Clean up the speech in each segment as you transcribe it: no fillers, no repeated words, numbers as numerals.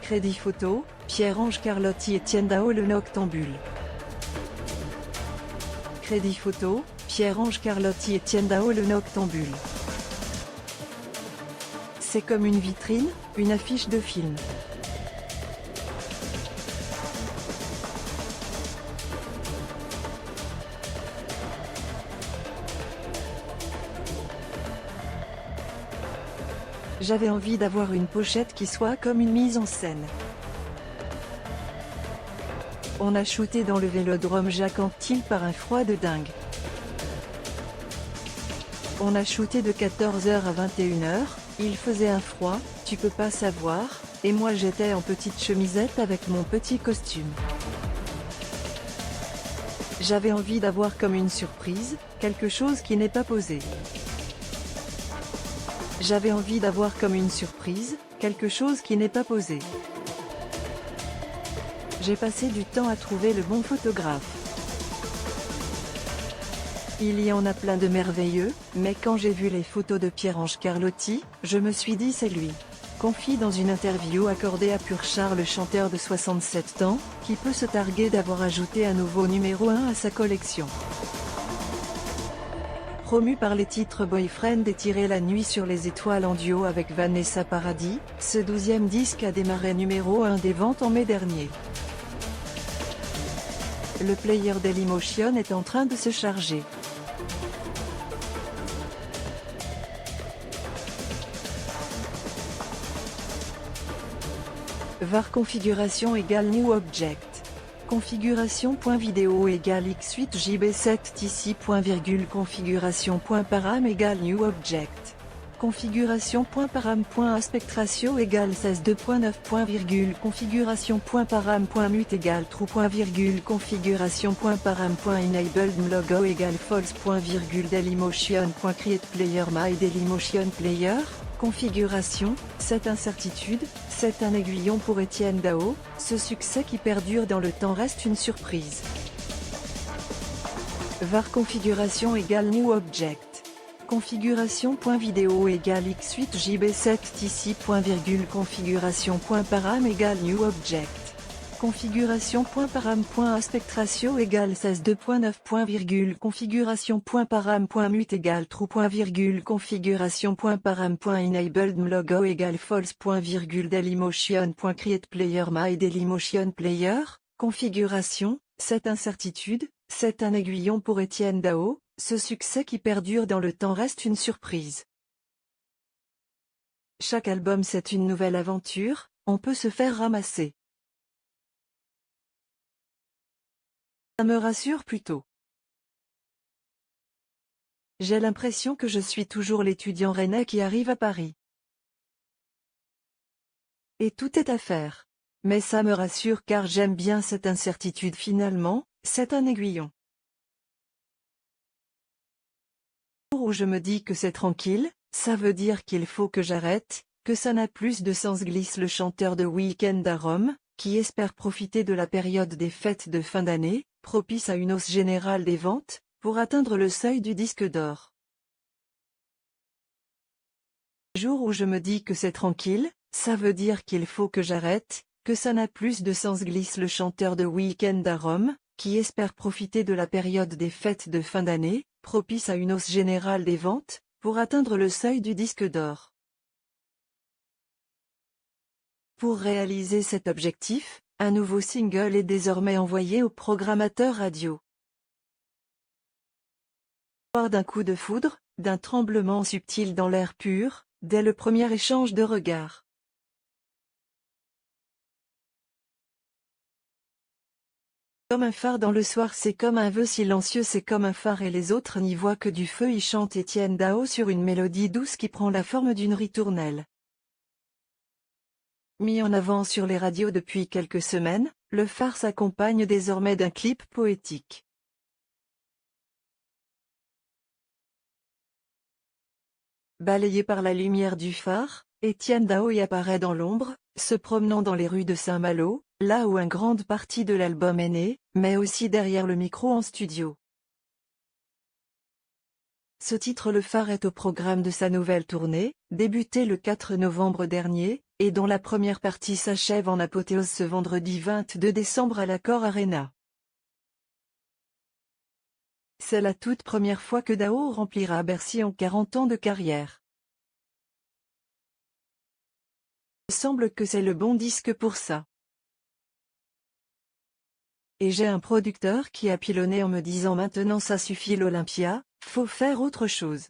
Crédit photo, Pierre-Ange Carlotti, Étienne Dao, le noctambule. Crédit photo, Pierre-Ange Carlotti, Étienne Dao, le noctambule. C'est comme une vitrine, une affiche de film. J'avais envie d'avoir une pochette qui soit comme une mise en scène. On a shooté dans le vélodrome Jacques Anquetil par un froid de dingue. On a shooté de 14h à 21h, il faisait un froid, tu peux pas savoir, et moi j'étais en petite chemisette avec mon petit costume. J'avais envie d'avoir comme une surprise, quelque chose qui n'est pas posé. J'avais envie d'avoir comme une surprise, quelque chose qui n'est pas posé. J'ai passé du temps à trouver le bon photographe. Il y en a plein de merveilleux, mais quand j'ai vu les photos de Pierre-Ange Carlotti, je me suis dit c'est lui. Confie dans une interview accordée à Purchar, le chanteur de 67 ans, qui peut se targuer d'avoir ajouté un nouveau numéro 1 à sa collection. Promu par les titres Boyfriend et Tirer la nuit sur les étoiles en duo avec Vanessa Paradis, ce 12e disque a démarré numéro 1 des ventes en mai dernier. Le player Dailymotion est en train de se charger. var configuration égale new object. Configuration.video égale x8jb7tc. Configuration.param égale new object. Configuration.param.aspect ratio égale 16:2.9. Configuration.param.mute égale true. Configuration.param.enabled logo égale false. Dailymotion.create player my Dailymotion player. Configuration, cette incertitude, c'est un aiguillon pour Étienne Dao, ce succès qui perdure dans le temps reste une surprise. var configuration égale new object. Configuration.video égale x8jb7tc. Configuration.param égale new object. Configuration.param.aspect ratio égale 16:2.9. Configuration.param.mute égale true. Configuration.param.enabled logo égale false. Dailymotion.create player my Dailymotion player. Configuration, cette incertitude, c'est un aiguillon pour Étienne Dao, ce succès qui perdure dans le temps reste une surprise. Chaque album c'est une nouvelle aventure, on peut se faire ramasser. Ça me rassure plutôt. J'ai l'impression que je suis toujours l'étudiant rennais qui arrive à Paris. Et tout est à faire. Mais ça me rassure car j'aime bien cette incertitude finalement, c'est un aiguillon. Où je me dis que c'est tranquille, ça veut dire qu'il faut que j'arrête, que ça n'a plus de sens, glisse le chanteur de Week-end à Rome, qui espère profiter de la période des fêtes de fin d'année, propice à une hausse générale des ventes, pour atteindre le seuil du disque d'or. Jour où je me dis que c'est tranquille, ça veut dire qu'il faut que j'arrête, que ça n'a plus de sens, glisse le chanteur de Week-end à Rome, qui espère profiter de la période des fêtes de fin d'année, propice à une hausse générale des ventes, pour atteindre le seuil du disque d'or. Pour réaliser cet objectif, un nouveau single est désormais envoyé au programmateur radio. D'un coup de foudre, d'un tremblement subtil dans l'air pur, dès le premier échange de regards. Comme un phare dans le soir, c'est comme un vœu silencieux, c'est comme un phare et les autres n'y voient que du feu, y chante Étienne Dao sur une mélodie douce qui prend la forme d'une ritournelle. Mis en avant sur les radios depuis quelques semaines, le phare s'accompagne désormais d'un clip poétique. Balayé par la lumière du phare, Étienne Dao y apparaît dans l'ombre, se promenant dans les rues de Saint-Malo, là où une grande partie de l'album est née, mais aussi derrière le micro en studio. Ce titre Le Phare est au programme de sa nouvelle tournée, débutée le 4 novembre dernier, et dont la première partie s'achève en apothéose ce vendredi 22 décembre à l'Accor Arena. C'est la toute première fois que Dao remplira Bercy en 40 ans de carrière. Il semble que c'est le bon disque pour ça. Et j'ai un producteur qui a pilonné en me disant maintenant ça suffit l'Olympia, faut faire autre chose.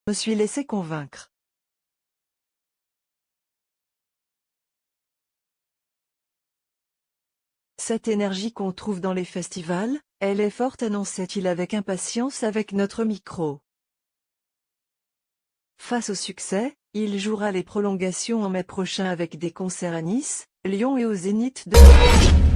Je me suis laissé convaincre. Cette énergie qu'on trouve dans les festivals, elle est forte, annonçait-il avec impatience avec notre micro. Face au succès, il jouera les prolongations en mai prochain avec des concerts à Nice, Lyon et au Zénith de